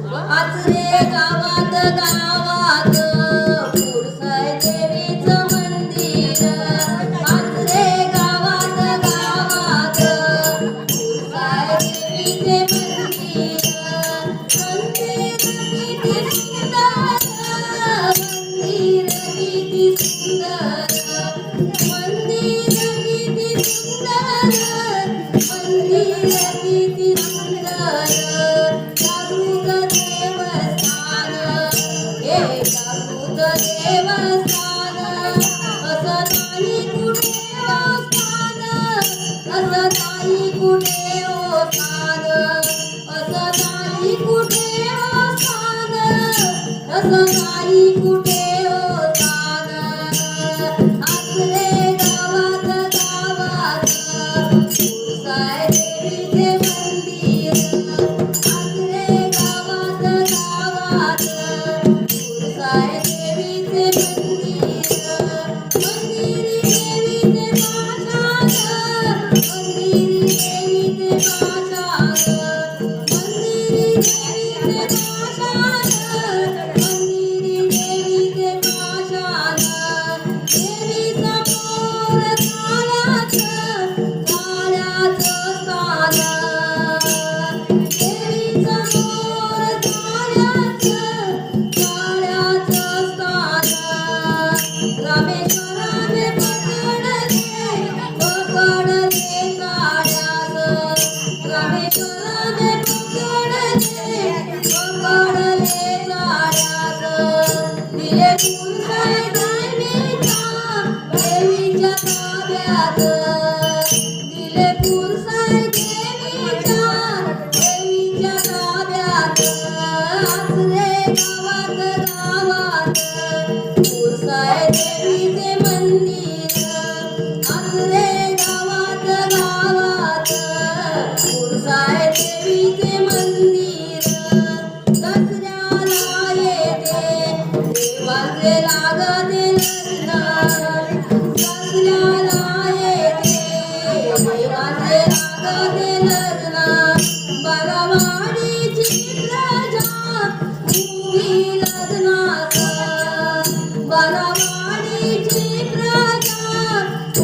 आज रे गावात गावात पुरसाय देवीचं मंदिर. आज रे गावात गावात पुरसाय देवीचे मंदिर. मंदिर किती सुंदर, मंदिर किती सुंदर, मंदिर किती सुंदर, मंदिर किती सुंदर. जागृत देवस्थान, हे जागृत देवस्थान. असं नाही कुठे ओ स्थान, असं नाही कुठे ओ स्थान, असं नाही कुठे ओ स्थान, असं नाही कुठे ओ स्थान. आज रे गावात गावात पुरसाय देवीचे मंदिर. आज रे गावात गावात पुरसाय देवीचे मंदिर. मंदिरी देवीचे पाशाण, मंदिरी देवीचे पाशाण, मंदिरी देवीचे पाशाण, मंदिरी देवीचे पाशाण. देवीचा मोर काळ्याचं, काळ्याचं स्थान. देवीचा मोर काळ्याचं, काळ्याचं स्थान. रामेश्वराने पकडले, पकडले काळ्याचं. रामेश्वराने पकडले, पकडले काळ्याचं. दिले पुरसाय देवीच्या, देवीच्या ताब्यात. दिले पुरसाय देवीच्या, देवीच्या ताब्यात. आज रे गावात गावात पुरसाय देवीचे मंदिर. आज रे गावात गावात पुरसाय देवीचे मंदिर. दसऱ्याला येते देवाचे लागते लग्न. दसऱ्याला येते देवाचे लागते लग्न. बारावाडीची प्रजा उभी लग्नात. बारावाडीची प्रजा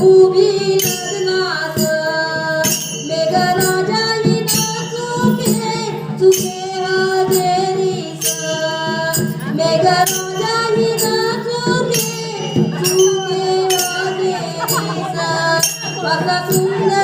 उभी लग्नात. मेघराजा हिनं चुके, चुके हजेरीस. मेघराजा हिनं चुके, चुके हजेरीस. असा सुंदर